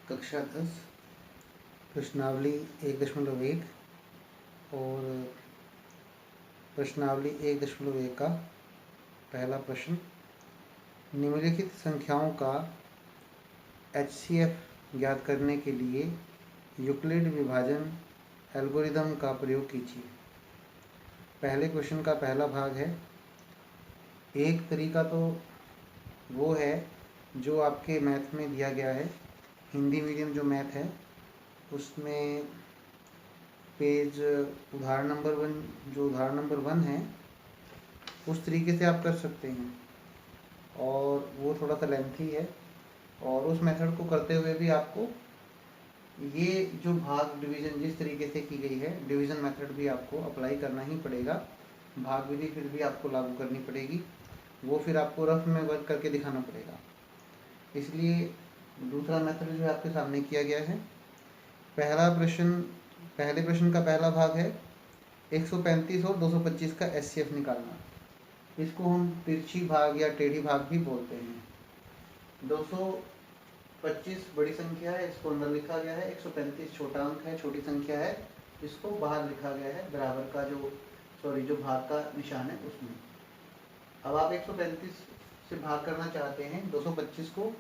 कक्षा 10 प्रश्नावली 1.1 और प्रश्नावली 1.1 का पहला प्रश्न, निम्नलिखित संख्याओं का HCF ज्ञात करने के लिए यूक्लिड विभाजन एल्गोरिदम का प्रयोग कीजिए। पहले क्वेश्चन का पहला भाग है। एक तरीका तो वो है जो आपके मैथ में दिया गया है, हिंदी मीडियम जो मैथ है उसमें पेज उदाहरण नंबर 1 है, उस तरीके से आप कर सकते हैं और वो थोड़ा सा लेंथी है। और उस मेथड को करते हुए भी आपको ये जो भाग डिवीज़न जिस तरीके से की गई है, डिवीज़न मेथड भी आपको अप्लाई करना ही पड़ेगा। भाग विधि फिर भी आपको लागू करनी पड़ेगी, वो फिर आपको रफ में वर्क करके दिखाना पड़ेगा। इसलिए दूसरा मेथड जो है आपके सामने किया गया है। पहले प्रश्न का पहला भाग है 135 और 225 का HCF निकालना। इसको हम तिरछी भाग या टेढ़ी भाग भी बोलते हैं। 225 बड़ी संख्या है, इसको अंदर लिखा गया है। 135 छोटा अंक है, छोटी संख्या है, इसको बाहर लिखा गया है बराबर का जो भाग का निशान है उसमें। अब आप 135 से भाग करना चाहते हैं 225 को,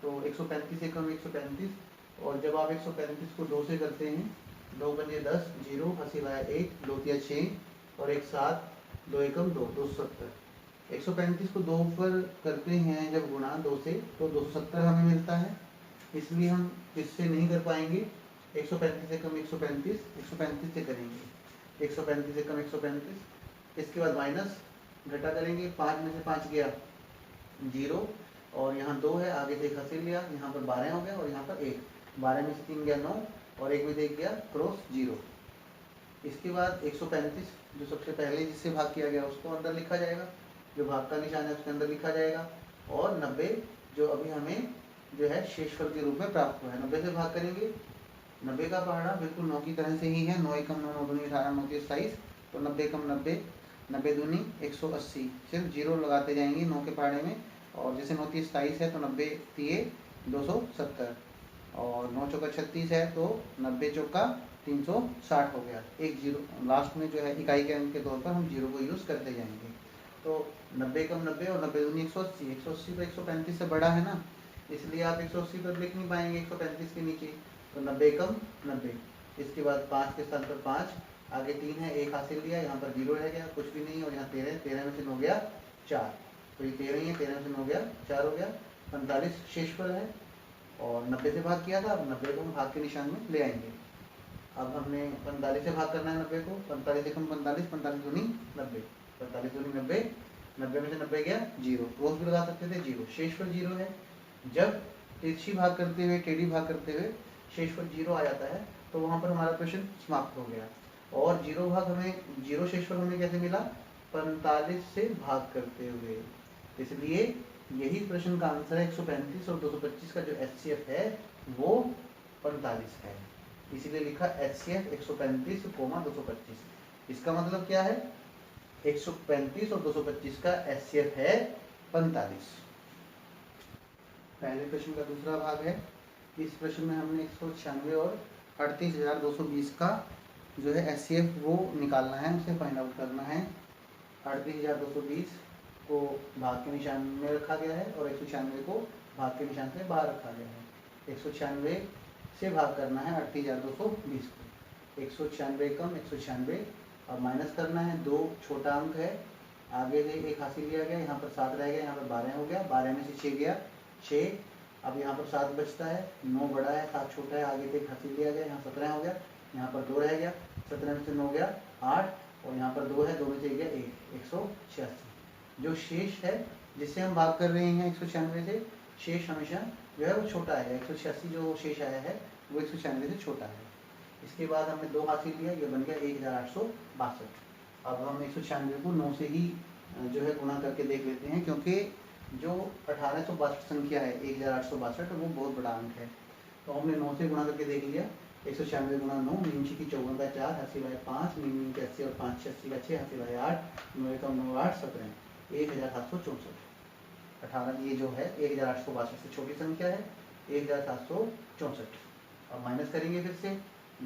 तो 135 एकम 135, और जब आप 135 को 2 से करते हैं, 2 पंजे 10, 0 हसीलाया 1, 2 तिया 6 और 1 7, 2 एकम 2, 270। 135 को 2 पर करते हैं जब गुणा 2 से, तो 270 हमें मिलता है। इसलिए हम इससे नहीं कर पाएंगे। 135 एकम 135, 135 से करेंगे। 135 एकम 135, इसके बाद माइनस घटा करेंगे। 5 में से 5 गया 0, और यहाँ 2 है, आगे से 1 हसील लिया, यहाँ पर 12 हो गया और यहाँ पर 1, 12 में से 3 गया 9 और 1 में से 1 गया क्रॉस 0। इसके बाद 135 जो सबसे पहले जिससे भाग किया गया उसको अंदर लिखा जाएगा, जो भाग का निशान है उसके अंदर लिखा जाएगा, और 90 जो अभी हमें जो है शेषफल के रूप में प्राप्त हुआ है, 90 से भाग करेंगे। 90 का पहाड़ा बिल्कुल 9 की तरह से ही है, 9 एकम 9, 9 दूनी 18, 9 तिया 27, तो 90 एकम 90, 90 दूनी 180, सिर्फ 0 लगाते जाएंगे 9 के पहाड़े में। और जैसे 9 तिया 27 है तो 90 तिये 270, और 9 चौका 36 है तो 90 चौका 360 हो गया। एक 0 लास्ट में जो है इकाई के अंक के तौर पर हम 0 को यूज़ करते जाएंगे। तो 90 कम 90 और 90 दूनी 180, 180 तो 135 से बड़ा है ना, इसलिए आप 180 पर लिख नहीं पाएंगे 135 के नीचे, तो 90 कम 90। इसके बाद 5 के स्थान पर 5, आगे 3 है, 1 हासिल लिया, यहाँ पर 0 रह गया, कुछ भी नहीं, और यहाँ 13 है, 13 में से 9 गया 4, तो ये 13 ही है, 13 में से 9 गया 4 हो गया। 45 शेषफल है और 90 से भाग किया था, अब 90 को हम भाग के निशान में ले आएंगे। अब हमने 45 से भाग करना है 90 को, 45 एकम 45, 45 दूनी 90, 45 दूनी 90, 90 में से 90 गया 0, क्रॉस भी लगा सकते थे, 0 शेषफल 0 है। जब तिरछी भाग करते हुए, टेढ़ी भाग करते हुए शेषफल 0 आ जाता है तो वहाँ पर हमारा प्रश्न समाप्त हो गया। और 0 शेषफल हमें कैसे मिला? 45 से भाग करते हुए। इसलिए यही प्रश्न का आंसर है। 135 और 225 का जो HCF है वो 45 है, इसीलिए लिखा HCF 135, 225। इसका मतलब क्या है? 135 और 225 का HCF है 45। पहले प्रश्न का दूसरा भाग है। इस प्रश्न में हमने 196 और 38,220 का जो है HCF वो निकालना है, उसे फाइंड आउट करना है। 38,220 को भाग के निशान में रखा गया है और 196 को भाग के निशान से बाहर रखा गया है। 196 से भाग करना है 38,220 को। 196 कम 196, और माइनस करना है, 2 छोटा अंक है, आगे से 1 हासिल लिया गया, यहाँ पर 7 रह गया, यहाँ पर 12 हो गया, 12 में से 6 गया 6, अब यहाँ पर 7 बचता है, 9 बड़ा है 7 छोटा है, आगे से 1 हासिल लिया गया, यहाँ 17 हो गया, यहाँ पर 2 रह गया, 17 में से 9 गया 8, और यहाँ पर 2 है, 2 में से 1 गया 1, 186। जो शेष है जिससे हम भाग कर रहे हैं 196 से, शेष हमेशा जो है वो छोटा है। 186 जो शेष आया है वो 196 से छोटा है। इसके बाद हमने 2 हासिल लिया, ये बन गया 1862। अब हम 196 को 9 से ही जो है गुणा करके देख लेते हैं, क्योंकि जो 1862 संख्या है 1862 वो बहुत बड़ा अंक है। तो हमने 9 से गुणा करके देख लिया। 196 गुणा 9, 9 की 54 का 4, हसीवाए 5, 9 की 80 और 5 86 का 6, हसीवाए 8, 9 का 9 8 17, 1764। 18 ये जो है 1862 से छोटी संख्या है, 1764। अब माइनस करेंगे फिर से,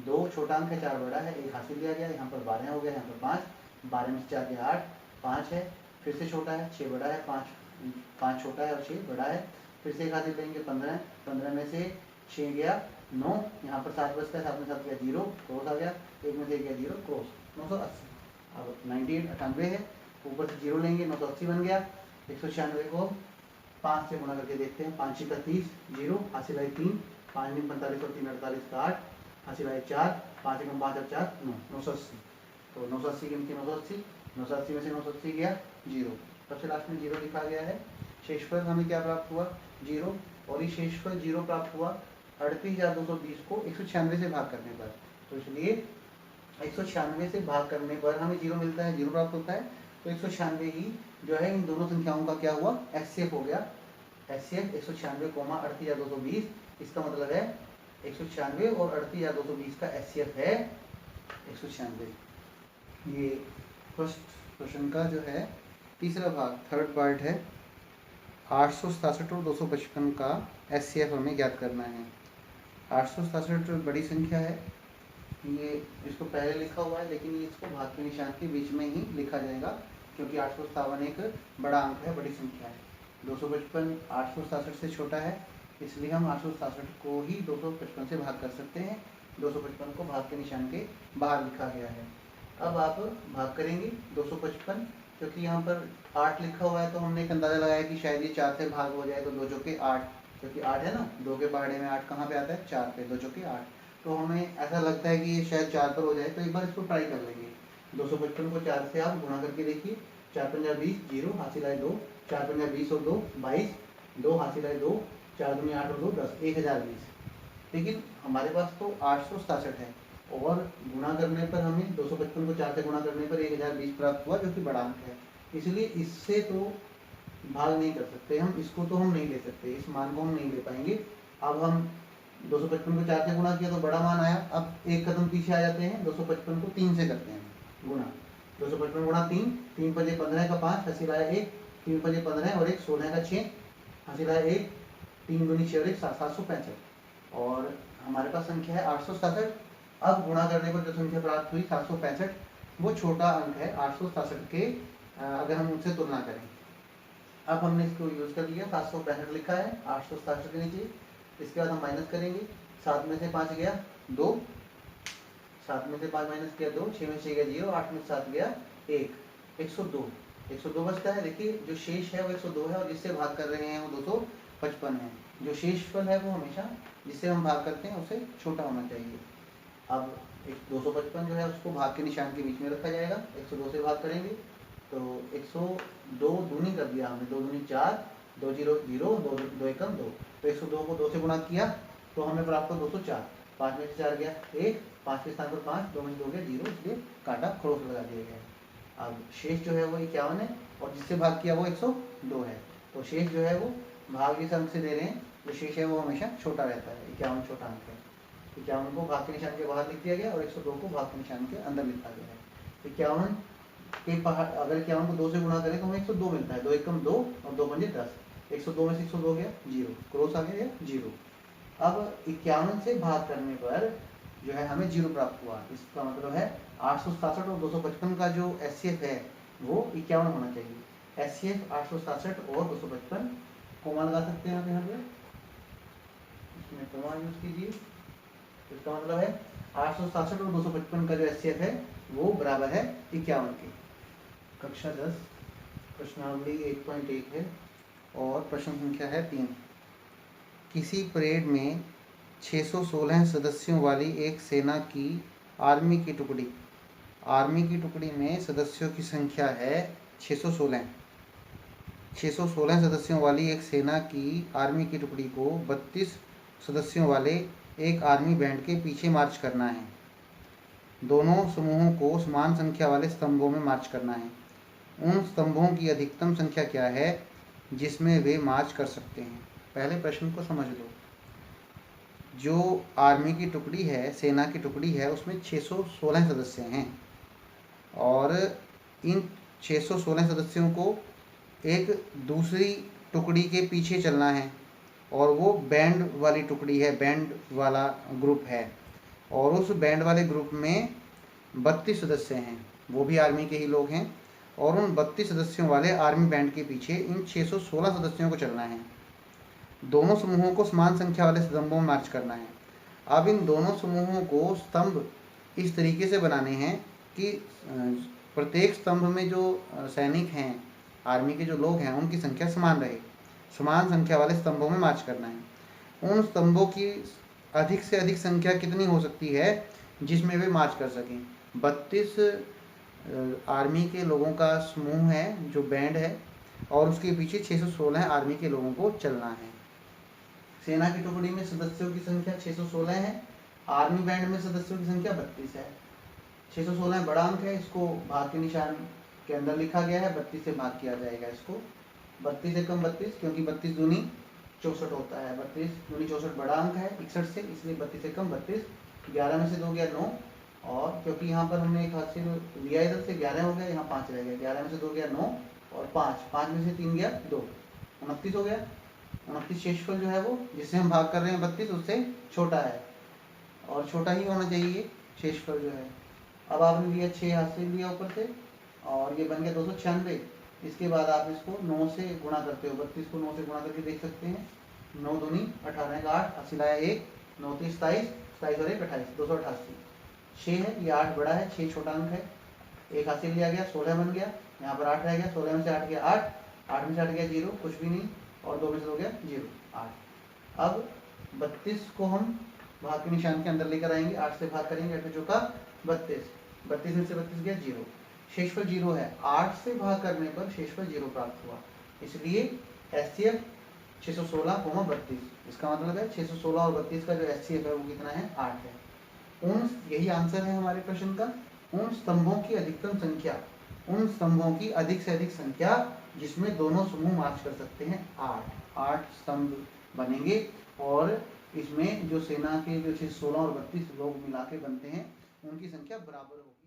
2 छोटा अंक है, 4 बड़ा है, 1 हासिल दिया गया, यहाँ पर 12 हो गया, यहाँ पर 5, 12 में से 4 गया 8, 5 है, फिर से छोटा है, 6 बड़ा है, 5 छोटा है और 6 बड़ा है, फिर से 1 हासिल देंगे, 15, 15 में से 6 गया 9, यहाँ पर 7 बचता है, 7 में 7 गया 0, क्रॉस आ गया, 1 में से 1 गया 0, क्रॉस, 980। अब 98 है, ऊपर से 0 लेंगे, 980 बन गया। 196 को 5 से गुणा करके देखते हैं, 5 6 30, 0, हासिल आई 3, 5 में 45 और 3 48 का 8, हासिल आई 4, 5 1 5 और 4 9, 980। तो 980 गिनती 980, 980 में से 980 गया 0, सबसे लास्ट में 0 लिखा गया है। शेषफल हमें क्या प्राप्त हुआ 0, और ये शेषफल 0 प्राप्त हुआ 38,220 को 196 से भाग करने पर। तो इसलिए 196 से भाग करने पर हमें 0 मिलता है, 0 प्राप्त होता है। तो 196 ही जो है इन दोनों संख्याओं का क्या हुआ, एचसीएफ हो गया। एचसीएफ 196, 38,220, इसका मतलब है 196 और 38,220 का एचसीएफ है 196। ये फर्स्ट क्वेश्चन का जो है तीसरा भाग, थर्ड पार्ट है। 867 और 255 का एचसीएफ हमें ज्ञात करना है। 867 बड़ी संख्या है, ये इसको पहले लिखा हुआ है, लेकिन ये इसको भाग के निशान के बीच में ही लिखा जाएगा, क्योंकि 857 एक बड़ा अंक है, बड़ी संख्या है। 255 867 से छोटा है, इसलिए हम 867 को ही 255 से भाग कर सकते हैं। 255 को भाग के निशान के बाहर लिखा गया है। अब आप भाग करेंगे 255, क्योंकि यहाँ पर 8 लिखा हुआ है, तो हमने एक अंदाज़ा लगाया कि शायद ये 4 से भाग हो जाए, तो 2 चौके 8, क्योंकि 8 है ना, 2 के पहाड़े में 8 कहाँ पे आता है, 4 पे, 2 चौके 8। तो हमें ऐसा लगता है कि ये शायद 4 पर हो जाए, तो एक बार इसको ट्राई कर लेंगे। 255 को 4 से आप गुणा करके देखिए, 4 पंजा 20, 0, हासिल आए 2, 4 पंजा 20 और 2 22, 2 हासिल आए 2, 4 दूनी 8 और 2 10, 1020। लेकिन हमारे पास तो 867 है, और गुणा करने पर हमें 255 को 4 से गुणा करने पर 1020 प्राप्त हुआ, जो कि बड़ा अंक है। इसलिए इससे तो भाग नहीं कर सकते हम, इसको तो हम नहीं ले सकते, इस मान को हम नहीं ले पाएंगे। अब हम 255 को 4 से गुणा किया तो बड़ा मान आया। अब एक कदम पीछे आ जाते हैं, 255 को 3 से करते हैं गुणा। 255 गुणा 3, 3 पंजे 15 का 5, हासिल आया 1, 3 पंजे 15 और 1 16 का 6, हासिल आया 1, 3 दूनी 6 और 1 765। और हमारे पास संख्या है 867। अब गुणा करने पर जो संख्या प्राप्त हुई 765, वो छोटा अंक है 867 के, अगर हम उनसे तुलना करें। अब हमने इसको यूज कर लिया, 765 लिखा है 867 के नीचे। इसके बाद हम माइनस करेंगे, 7 में से 5 गया 2, 7 में से 5 माइनस किया 2, 6 में से गया 0, 8 में से 7 गया 1, 102, 102 बचता है। देखिए जो शेष है वो 102 है, और जिससे भाग कर रहे हैं वो 255 है। जो शेषफल है वो हमेशा जिससे हम भाग करते हैं उससे छोटा होना चाहिए। अब 255 जो है उसको भाग के निशान के बीच में रखा जाएगा, 102 से भाग करेंगे तो 102 दूनी कर दिया हमने, 2 दूनी 4, 2 0 0, 2 एकम 2, तो 102 को 2 से गुणा किया तो हमें प्राप्त हुआ 204। 5 में से 4 गया 1, 5 के स्थान पर 5, 2 में से 2 गया 0, इसलिए काटा क्रॉस लगा दिया गया। अब शेष जो है वो 51 है, और जिससे भाग किया वो 102 है। तो शेष जो है वो भाग जिस अंक से दे रहे हैं, जो शेष है वो हमेशा छोटा रहता है। 51 छोटा अंक है, 51 को भाग के निशान के बाहर लिख दिया गया, और 102 को भाग के निशान के अंदर लिखा गया है। 51 के पहाड़, अगर 51 को 2 से गुणा करें तो हमें 102 मिलता है, 2 एकम 2 और 2 पंजे 10, 102 में से 102 गया 0, क्रॉस आ गया 0। अब 51 से भाग करने पर जो है हमें 0 प्राप्त हुआ। इसका मतलब है 867 और 255 का जो एचसीएफ है वो 51 होना चाहिए। एचसीएफ 867 और 255, कोमा लगा सकते हैं यहाँ पे, इसमें कोमा यूज कीजिए। इसका मतलब है 867 और 255 का जो एचसीएफ है वो बराबर है 51 के। कक्षा 10 प्रश्नावली 1.1 है, और प्रश्न संख्या है 3। किसी परेड में 616 सदस्यों वाली एक सेना की आर्मी की टुकड़ी में सदस्यों की संख्या है 616। 616 सदस्यों वाली एक सेना की आर्मी की टुकड़ी को 32 सदस्यों वाले एक आर्मी बैंड के पीछे मार्च करना है। दोनों समूहों को समान संख्या वाले स्तंभों में मार्च करना है। उन स्तंभों की अधिकतम संख्या क्या है जिसमें वे मार्च कर सकते हैं। पहले प्रश्न को समझ लो। जो आर्मी की टुकड़ी है, सेना की टुकड़ी है, उसमें 616 सदस्य हैं, और इन 616 सदस्यों को एक दूसरी टुकड़ी के पीछे चलना है। और वो बैंड वाली टुकड़ी है, बैंड वाला ग्रुप है, और उस बैंड वाले ग्रुप में 32 सदस्य हैं, वो भी आर्मी के ही लोग हैं, और उन 32 सदस्यों वाले आर्मी बैंड के पीछे इन 616 सदस्यों को चलना है। दोनों समूहों को समान संख्या वाले स्तंभों में मार्च करना है। अब इन दोनों समूहों को स्तंभ इस तरीके से बनाने हैं कि प्रत्येक स्तंभ में जो सैनिक हैं, आर्मी के जो लोग हैं, उनकी संख्या समान रहे। समान संख्या वाले स्तंभों में मार्च करना है। उन स्तंभों की अधिक से अधिक संख्या कितनी हो सकती है जिसमें वे मार्च कर सकें। 32 आर्मी के लोगों का समूह है जो बैंड है, और उसके पीछे 616 आर्मी के लोगों को चलना है। सेना की टुकड़ी में सदस्यों की संख्या 616 है, आर्मी बैंड में सदस्यों की संख्या 32 है। 616 बड़ा अंक है, इसको भाग के निशान के अंदर लिखा गया है, 32 से भाग किया जाएगा इसको। 32 से कम 32, क्योंकि 32 दूनी 64 होता है, 32 दूनी 64 बड़ा अंक है 61 से, इसलिए 32 से कम 32। 11 में से 2 गया 9, और क्योंकि यहाँ पर हमने एक हासिल लिया इधर से 11 हो गया, यहाँ 5 रह गया। 11 में से 2 गया 9, और 5 में से 3 गया 2, 29 हो गया। 29 शेषफल जो है वो जिससे हम भाग कर रहे हैं 32 उससे छोटा है, और छोटा ही होना चाहिए शेषफल जो है। अब आपने लिया 6 हासिल लिया ऊपर से, और ये बन गया 296। इसके बाद आप इसको 9 से गुणा करते हो, 32 को 9 से गुणा करके देख सकते हैं। 9 दूनी 18 का 8, हासिल आया 1, 9 3 27, 27 और 1 28, 288। 6 है, ये 8 बड़ा है, 6 छोटा अंक है। एक हासिल लिया गया, 16 बन गया, यहाँ पर 8 रह गया। 16 में से 8 गया 8, 8 में से 8 गया 0, कुछ भी नहीं, और 2 में से 2 गया 0, 8। अब 32 को हम भाग के निशान के अंदर लेकर आएंगे, 8 से भाग करेंगे, 8 चौका 32, 32 में से 32 गया 0, शेषफल 0 है। 8 से भाग करने पर शेषफल 0 प्राप्त हुआ, इसलिए एचसीएफ 616, 32। इसका मतलब है 616 और 32 का जो एचसीएफ है वो कितना है, 8 है। यही आंसर है हमारे प्रश्न का। उन स्तंभों की अधिकतम संख्या, उन स्तंभों की अधिक से अधिक संख्या जिसमें दोनों समूह मार्च कर सकते हैं, 8 स्तंभ बनेंगे, और इसमें जो सेना के जो 16 और 32 लोग मिला के बनते हैं उनकी संख्या बराबर होगी।